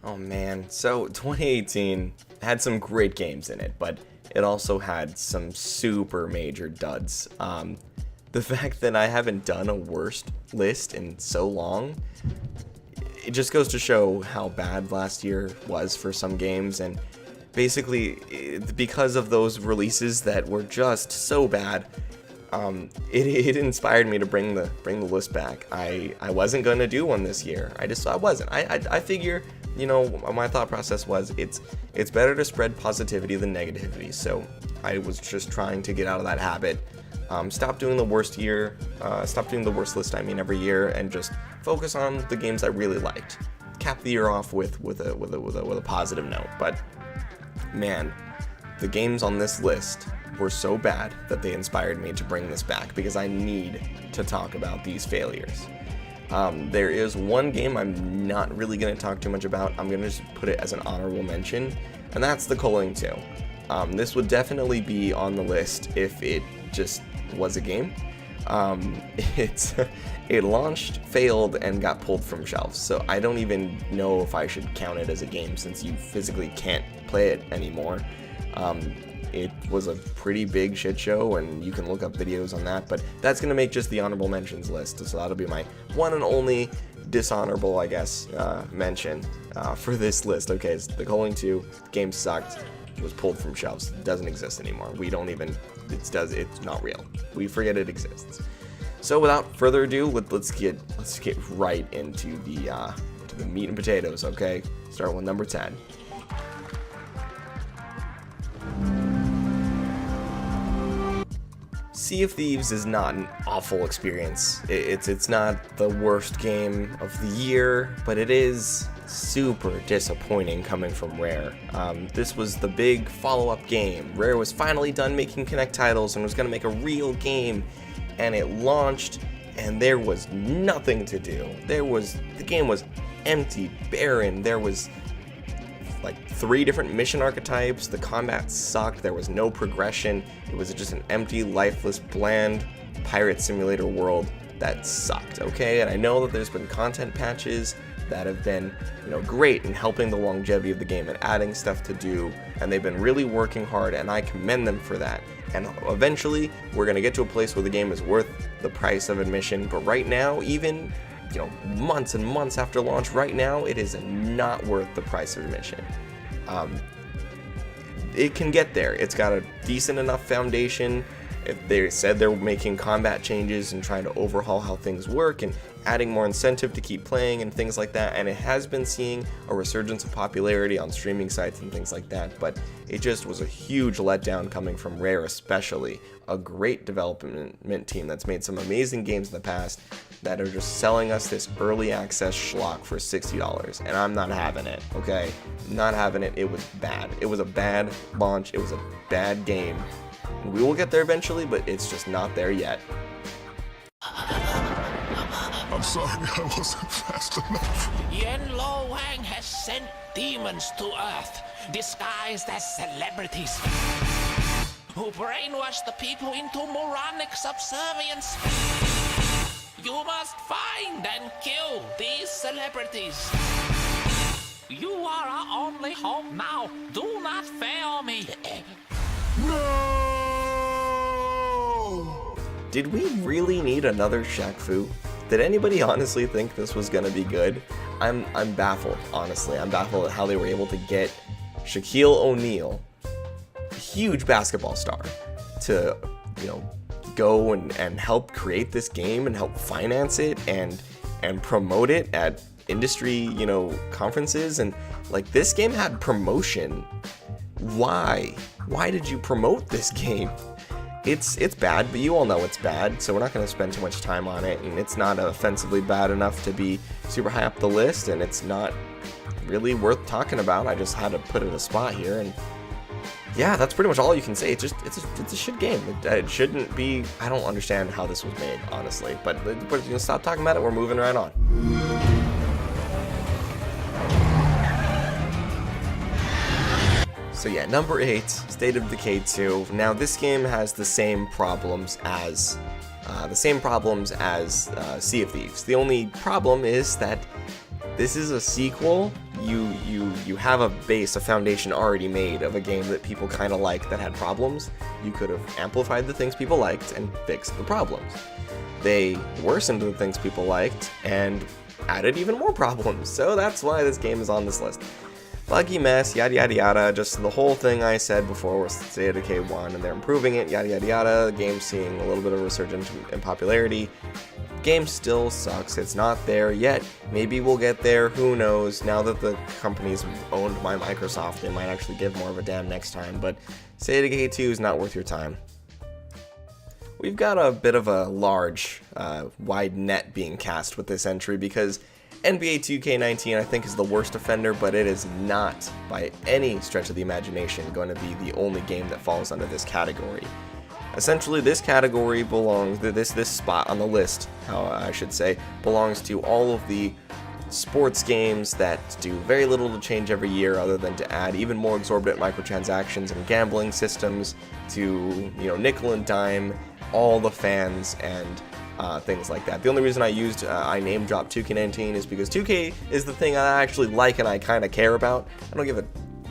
Oh man, so 2018 had some great games in it, but it also had some super major duds. The fact that I haven't done a worst list in so long, it just goes to show how bad last year was for some games, and basically because of those releases that were just so bad, it inspired me to bring the list back. I wasn't gonna do one this year. I wasn't. I figure, my thought process was it's better to spread positivity than negativity. So I was just trying to get out of that habit. Stop doing the worst list every year, and just focus on the games I really liked. Cap the year off with a positive note. But man, the games on this list were so bad that they inspired me to bring this back, because I need to talk about these failures. There is one game I'm not really going to talk too much about. I'm going to just put it as an honorable mention, and that's the Culling 2. This would definitely be on the list if it just was a game. It launched, failed, and got pulled from shelves, so I don't even know if I should count it as a game, since you physically can't play it anymore. It was a pretty big shit show, and you can look up videos on that, but that's going to make just the honorable mentions list, so that'll be my one and only dishonorable, I guess, mention for this list. Okay, it's the Culling 2, the game sucked, was pulled from shelves, it doesn't exist anymore. We don't even, it's not real. We forget it exists. So without further ado, let's get right into the meat and potatoes, okay? Start with number 10. Sea of Thieves is not an awful experience. It's not the worst game of the year, but it is super disappointing coming from Rare. This was the big follow-up game. Rare was finally done making Connect titles and was going to make a real game, and it launched, and there was nothing to do. The game was empty, barren. There was like 3 different mission archetypes. The combat sucked. There was no progression. It was just an empty, lifeless, bland pirate simulator world that sucked, okay? And I know that there's been content patches that have been, great in helping the longevity of the game and adding stuff to do, and they've been really working hard, and I commend them for that. And eventually, we're going to get to a place where the game is worth the price of admission, but right now, even months and months after launch, right now, it is not worth the price of admission. It can get there. It's got a decent enough foundation. If they said they're making combat changes and trying to overhaul how things work and adding more incentive to keep playing and things like that, and it has been seeing a resurgence of popularity on streaming sites and things like that, but it just was a huge letdown coming from Rare, especially a great development team that's made some amazing games in the past that are just selling us this early access schlock for $60, and I'm not having it, okay? Not having it. It was bad. It was a bad launch. It was a bad game. We will get there eventually, but it's just not there yet. I'm sorry, I wasn't fast enough. Yen Lo Wang has sent demons to Earth, disguised as celebrities, who brainwash the people into moronic subservience. You must find and kill these celebrities. You are our only hope now. Do not fail me. No! Did we really need another Shaq Fu? Did anybody honestly think this was gonna be good? I'm baffled, honestly. I'm baffled at how they were able to get Shaquille O'Neal, a huge basketball star, to, go and help create this game and help finance it and promote it at industry, conferences. And like, this game had promotion. Why did you promote this game? It's bad, but you all know it's bad, so we're not going to spend too much time on it, and it's not offensively bad enough to be super high up the list, and it's not really worth talking about. I just had to put it a spot here, and yeah, that's pretty much all you can say. It's a shit game. It shouldn't be. I don't understand how this was made, honestly, but stop talking about it. We're moving right on. So yeah, number 8, State of Decay 2. Now this game has the same problems as Sea of Thieves. The only problem is that this is a sequel, you have a base, a foundation already made of a game that people kind of like that had problems. You could have amplified the things people liked and fixed the problems. They worsened the things people liked and added even more problems. So that's why this game is on this list. Buggy mess, yada yada yada, just the whole thing I said before was State of Decay 1, and they're improving it, yada yada yada. The game's seeing a little bit of a resurgence in popularity. Game still sucks, it's not there yet. Maybe we'll get there, who knows. Now that the company's owned by Microsoft, they might actually give more of a damn next time, but State of Decay 2 is not worth your time. We've got a bit of a large, wide net being cast with this entry because NBA 2K19 I think is the worst offender, but it is not by any stretch of the imagination going to be the only game that falls under this category. Essentially, this category belongs, this spot on the list, how I should say, belongs to all of the sports games that do very little to change every year other than to add even more exorbitant microtransactions and gambling systems to, nickel and dime all the fans and things like that. The only reason I name dropped 2K19 is because 2K is the thing I actually like and I kind of care about. I don't give a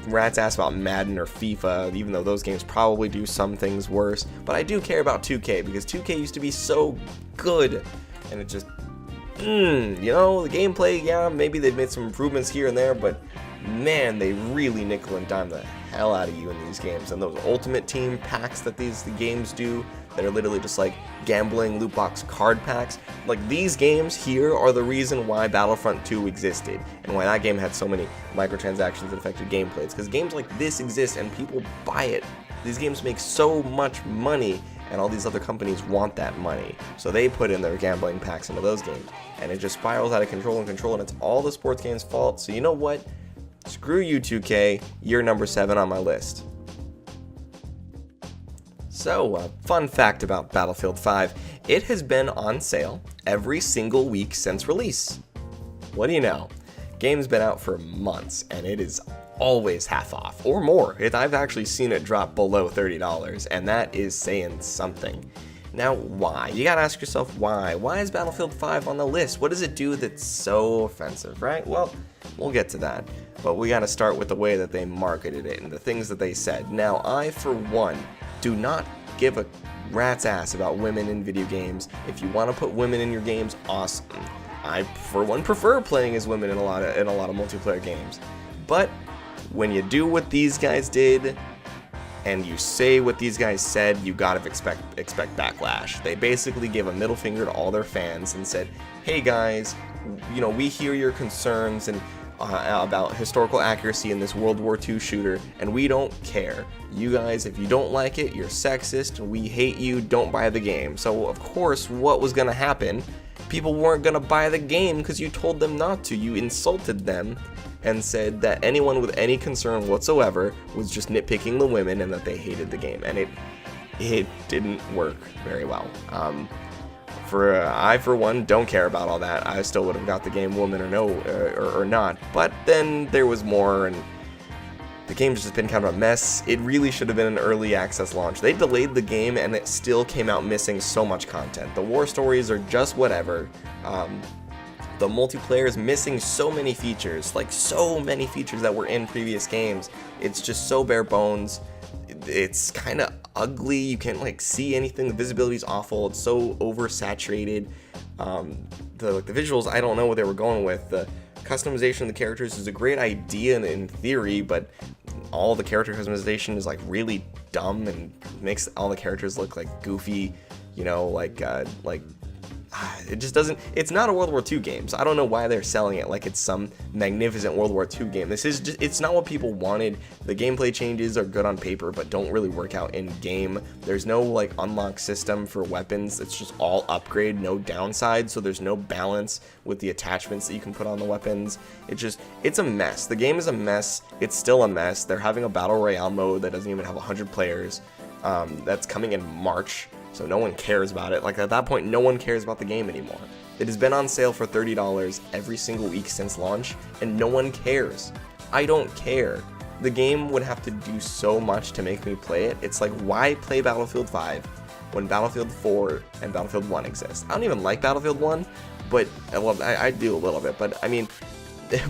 rat's ass about Madden or FIFA, even though those games probably do some things worse, but I do care about 2K because 2K used to be so good, and it just, the gameplay, yeah, maybe they've made some improvements here and there, but man, they really nickel and dime the hell out of you in these games. And those Ultimate Team packs that the games do, that are literally just like gambling loot box card packs, like these games here are the reason why Battlefront 2 existed and why that game had so many microtransactions that affected gameplay. It's because games like this exist and people buy it. These games make so much money and all these other companies want that money, so they put in their gambling packs into those games, and it just spirals out of control, and it's all the sports games' fault. So you know what? Screw you, 2K. You're number 7 on my list. So, fun fact about Battlefield 5, it has been on sale every single week since release. What do you know? Game's been out for months, and it is always half off, or more. I've actually seen it drop below $30, and that is saying something. Now, why? You gotta ask yourself why. Why is Battlefield 5 on the list? What does it do that's so offensive, right? Well, we'll get to that, but we gotta start with the way that they marketed it and the things that they said. Now, I, for one, do not give a rat's ass about women in video games. If you want to put women in your games, awesome. I, for one, prefer playing as women in a lot of multiplayer games. But when you do what these guys did, and you say what these guys said, you gotta expect backlash. They basically gave a middle finger to all their fans and said, hey guys, we hear your concerns and about historical accuracy in this World War II shooter, and we don't care. You guys, if you don't like it, you're sexist, we hate you, don't buy the game. So of course, what was gonna happen? People weren't gonna buy the game because you told them not to. You insulted them and said that anyone with any concern whatsoever was just nitpicking the women and that they hated the game, and it didn't work very well. I, for one, don't care about all that. I still would have got the game, woman or no, or not. But then there was more, and the game's just been kind of a mess. It really should have been an early access launch. They delayed the game, and it still came out missing so much content. The war stories are just whatever. The multiplayer is missing so many features, like so many features that were in previous games. It's just so bare bones. It's kind of ugly. You can't see anything. The visibility is awful. It's so oversaturated. The visuals, I don't know what they were going with. The customization of the characters is a great idea in theory, but all the character customization is really dumb and makes all the characters look goofy. It just doesn't. It's not a World War II game, so I don't know why they're selling it like it's some magnificent World War II game. It's not what people wanted. The gameplay changes are good on paper, but don't really work out in game. There's no unlock system for weapons. It's just all upgrade, no downside, so there's no balance with the attachments that you can put on the weapons. It's a mess. The game is a mess. It's still a mess. They're having a battle royale mode that doesn't even have 100 players. That's coming in March. So no one cares about it. At that point, no one cares about the game anymore. It has been on sale for $30 every single week since launch, and no one cares. I don't care. The game would have to do so much to make me play it. It's why play Battlefield 5 when Battlefield 4 and Battlefield 1 exist? I don't even like Battlefield 1, but I do a little bit. But I mean,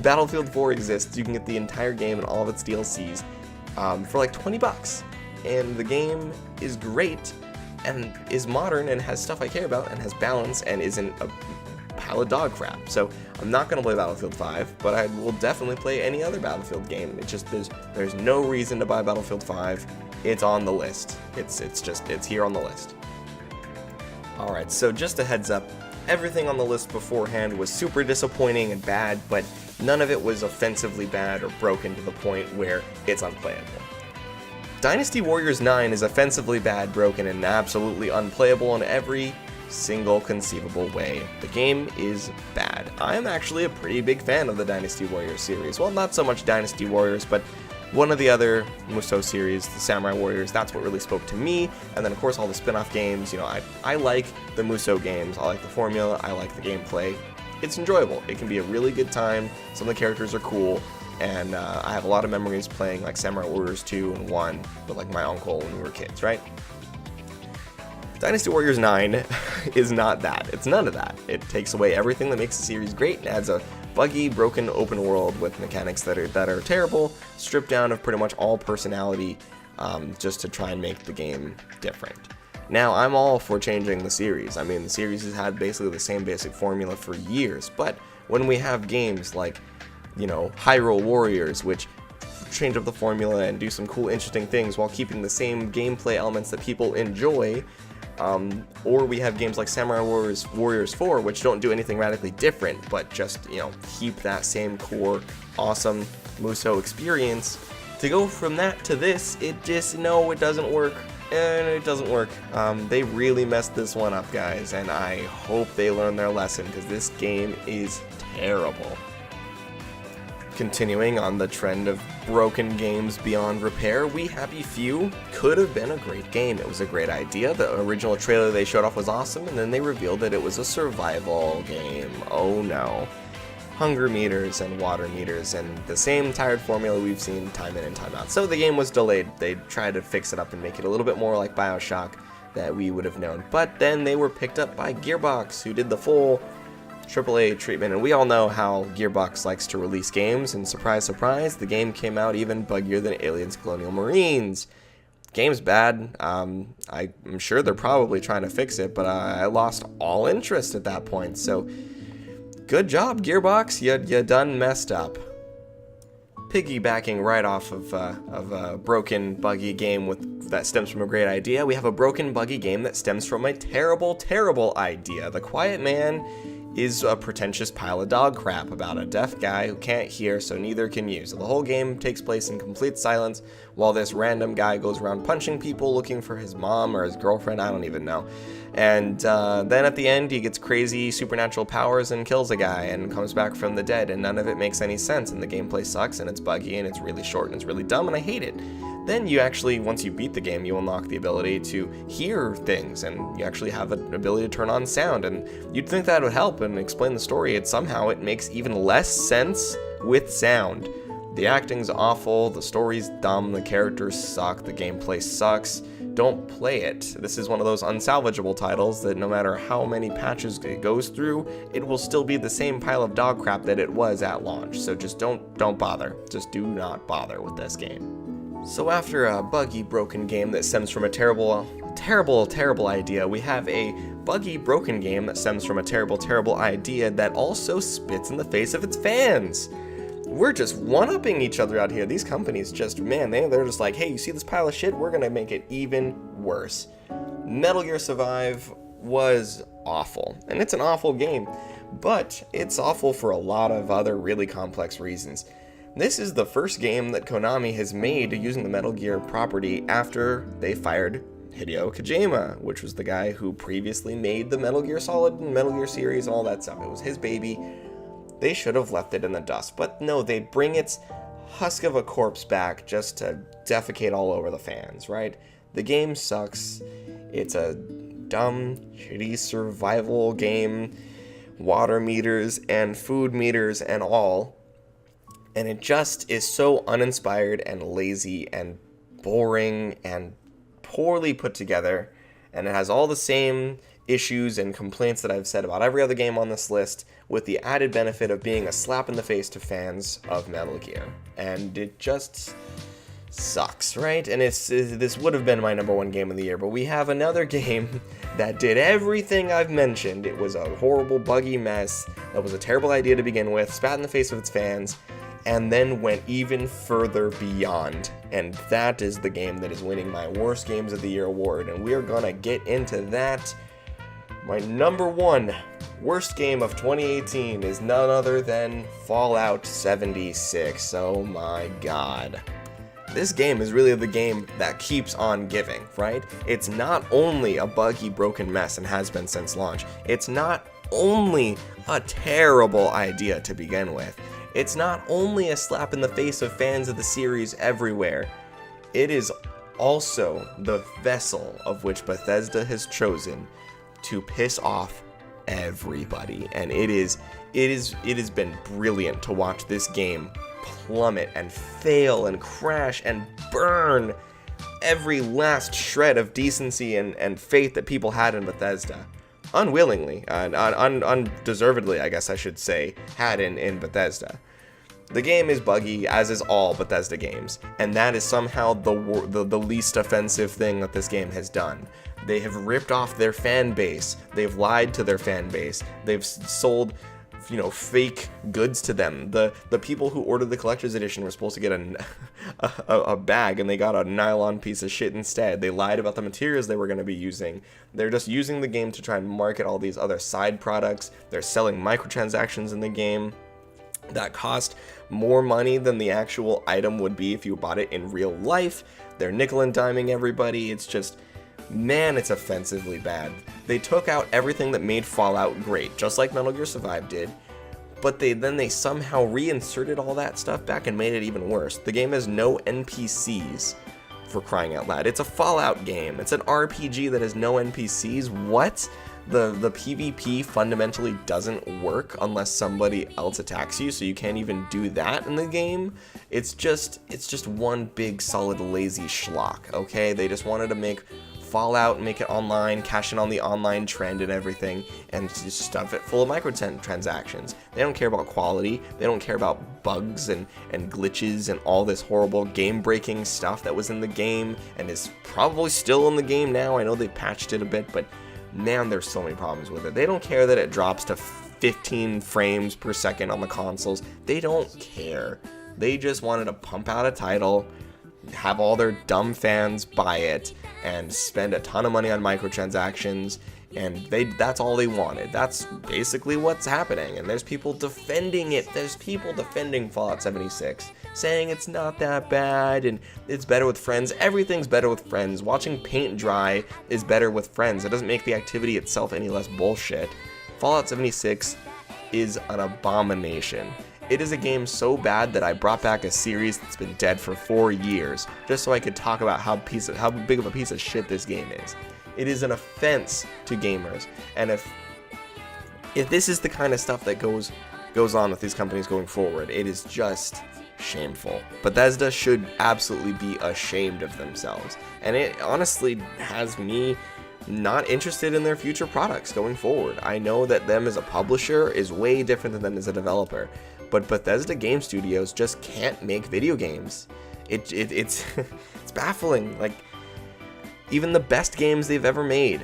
Battlefield 4 exists. You can get the entire game and all of its DLCs for like $20. And the game is great and is modern and has stuff I care about and has balance and isn't a pile of dog crap. So I'm not going to play Battlefield 5, but I will definitely play any other Battlefield game. It's just there's no reason to buy Battlefield 5. It's on the list. It's here on the list. Alright, so just a heads up, everything on the list beforehand was super disappointing and bad, but none of it was offensively bad or broken to the point where it's unplayable. Dynasty Warriors 9 is offensively bad, broken, and absolutely unplayable in every single conceivable way. The game is bad. I am actually a pretty big fan of the Dynasty Warriors series. Well, not so much Dynasty Warriors, but one of the other Musou series, the Samurai Warriors, that's what really spoke to me. And then, of course, all the spin-off games. You know, I like the Musou games. I like the formula. I like the gameplay. It's enjoyable. It can be a really good time. Some of the characters are cool. And I have a lot of memories playing like Samurai Warriors 2 and 1 with like my uncle when we were kids, right? Dynasty Warriors 9 is not that. It's none of that. It takes away everything that makes the series great and adds a buggy, broken open world with mechanics that are terrible, stripped down of pretty much all personality, just to try and make the game different. Now, I'm all for changing the series. I mean, the series has had basically the same basic formula for years, but when we have games like, you know, Hyrule Warriors, which change up the formula and do some cool, interesting things while keeping the same gameplay elements that people enjoy, or we have games like Samurai Warriors 4, which don't do anything radically different, but just, you know, keep that same core, awesome Musou experience. To go from that to this, it doesn't work. And it doesn't work. They really messed this one up, guys, and I hope they learn their lesson, because this game is terrible. Continuing on the trend of broken games beyond repair, We Happy Few could have been a great game. It was a great idea. The original trailer they showed off was awesome, and then they revealed that it was a survival game. Oh no. Hunger meters and water meters and the same tired formula we've seen time in and time out. So the game was delayed. They tried to fix it up and make it a little bit more like BioShock that we would have known. But then they were picked up by Gearbox, who did the full AAA treatment, and we all know how Gearbox likes to release games, and surprise, surprise, the game came out even buggier than Aliens Colonial Marines. Game's bad. I'm sure they're probably trying to fix it, but I lost all interest at that point, so good job, Gearbox, you done messed up. Piggybacking right off of a broken, buggy game that stems from a great idea, we have a broken, buggy game that stems from a terrible, terrible idea. The Quiet Man is a pretentious pile of dog crap about a deaf guy who can't hear, so neither can you. So the whole game takes place in complete silence while this random guy goes around punching people looking for his mom or his girlfriend, I don't even know. And then at the end he gets crazy supernatural powers and kills a guy and comes back from the dead, and none of it makes any sense, and the gameplay sucks, and it's buggy, and it's really short, and it's really dumb, and I hate it. Then you actually, once you beat the game, you unlock the ability to hear things, and you actually have an ability to turn on sound, and you'd think that would help and explain the story, and somehow it makes even less sense with sound. The acting's awful, the story's dumb, the characters suck, the gameplay sucks. Don't play it. This is one of those unsalvageable titles that no matter how many patches it goes through, it will still be the same pile of dog crap that it was at launch. So just don't bother. Just do not bother with this game. So after a buggy, broken game that stems from a terrible, terrible idea, we have a buggy, broken game that stems from a terrible, terrible idea that also spits in the face of its fans. We're just one-upping each other out here. These companies just, man, they're just like, hey, you see this pile of shit? We're gonna make it even worse. Metal Gear Survive was awful, and it's an awful game, but it's awful for a lot of other really complex reasons. This is the first game that Konami has made using the Metal Gear property after they fired Hideo Kojima, which was the guy who previously made the Metal Gear Solid and Metal Gear series and all that stuff. It was his baby. They should have left it in the dust, but no, they bring its husk of a corpse back just to defecate all over the fans, right? The game sucks. It's a dumb, shitty survival game, water meters and food meters and all. And it just is so uninspired and lazy and boring and poorly put together. And it has all the same issues and complaints that I've said about every other game on this list, with the added benefit of being a slap in the face to fans of Metal Gear. And it just sucks, right? And this would have been my number one game of the year, but we have another game that did everything I've mentioned. It was a horrible, buggy mess. That was a terrible idea to begin with, spat in the face of its fans, and then went even further beyond. And that is the game that is winning my Worst Games of the Year award, and we are gonna get into that. My number one worst game of 2018 is none other than Fallout 76. Oh my god. This game is really the game that keeps on giving, right? It's not only a buggy, broken mess and has been since launch. It's not only a terrible idea to begin with. It's not only a slap in the face of fans of the series everywhere. It is also the vessel of which Bethesda has chosen to piss off everybody, and it has been brilliant to watch this game plummet and fail and crash and burn every last shred of decency and faith that people had in Bethesda, unwillingly, undeservedly, I guess I should say, had in Bethesda. The game is buggy, as is all Bethesda games, and that is somehow the least offensive thing that this game has done. They have ripped off their fan base. They've lied to their fan base. They've sold, fake goods to them. The people who ordered the collector's edition were supposed to get a bag, and they got a nylon piece of shit instead. They lied about the materials they were going to be using. They're just using the game to try and market all these other side products. They're selling microtransactions in the game that cost more money than the actual item would be if you bought it in real life. They're nickel and diming everybody. It's just, man, it's offensively bad. They took out everything that made Fallout great, just like Metal Gear Survive did, but they somehow reinserted all that stuff back and made it even worse. The game has no NPCs, for crying out loud. It's a Fallout game. It's an RPG that has no NPCs. What? The PvP fundamentally doesn't work unless somebody else attacks you, so you can't even do that in the game. It's just one big solid lazy schlock, okay? They just wanted to make Fallout, make it online, cash in on the online trend and everything, and just stuff it full of microtransactions. They don't care about quality. They don't care about bugs and glitches and all this horrible game-breaking stuff that was in the game and is probably still in the game now. I know they patched it a bit, but man, there's so many problems with it. They don't care that it drops to 15 frames per second on the consoles. They don't care. They just wanted to pump out a title, have all their dumb fans buy it, and spend a ton of money on microtransactions, and that's all they wanted. That's basically what's happening, and there's people defending it. There's people defending Fallout 76, saying it's not that bad, and it's better with friends. Everything's better with friends. Watching paint dry is better with friends. It doesn't make the activity itself any less bullshit. Fallout 76 is an abomination. It is a game so bad that I brought back a series that's been dead for 4 years, just so I could talk about how big of a piece of shit this game is. It is an offense to gamers, and if this is the kind of stuff that goes on with these companies going forward, it is just shameful. Bethesda should absolutely be ashamed of themselves, and it honestly has me not interested in their future products going forward. I know that them as a publisher is way different than them as a developer, but Bethesda Game Studios just can't make video games. It's it's baffling. Like, even the best games they've ever made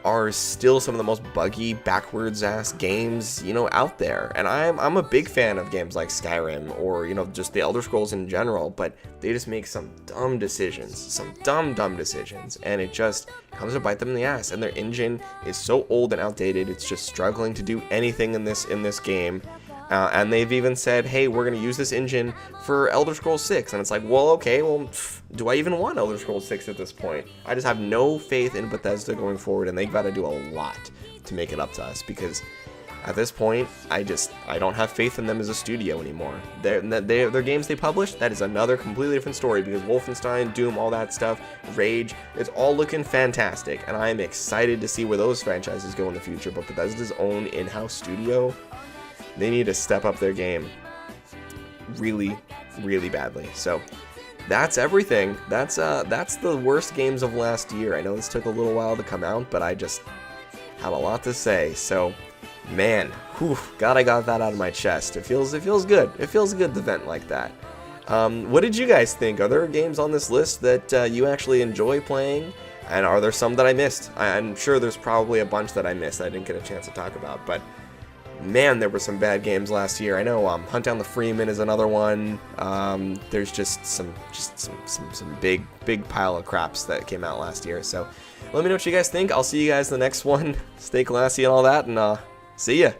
are still some of the most buggy, backwards ass games, out there. And I'm a big fan of games like Skyrim or, just the Elder Scrolls in general, but they just make some dumb decisions, some dumb decisions, and it just comes to bite them in the ass. And their engine is so old and outdated, it's just struggling to do anything in this game. And they've even said, hey, we're going to use this engine for Elder Scrolls 6. And it's like, well, okay, do I even want Elder Scrolls 6 at this point? I just have no faith in Bethesda going forward, and they've got to do a lot to make it up to us, because at this point, I don't have faith in them as a studio anymore. Their games they publish, that is another completely different story, because Wolfenstein, Doom, all that stuff, Rage, it's all looking fantastic, and I am excited to see where those franchises go in the future. But Bethesda's own in-house studio, they need to step up their game really, really badly. So that's everything. That's the worst games of last year. I know this took a little while to come out, but had a lot to say. So, man, whew, glad I got that out of my chest. It feels good. It feels good to vent like that. What did you guys think? Are there games on this list that you actually enjoy playing? And are there some that I missed? I'm sure there's probably a bunch that I missed that I didn't get a chance to talk about, but man, there were some bad games last year. I know Hunt Down the Freeman is another one. There's just some big pile of craps that came out last year. So let me know what you guys think. I'll see you guys in the next one. Stay classy and all that, and see ya.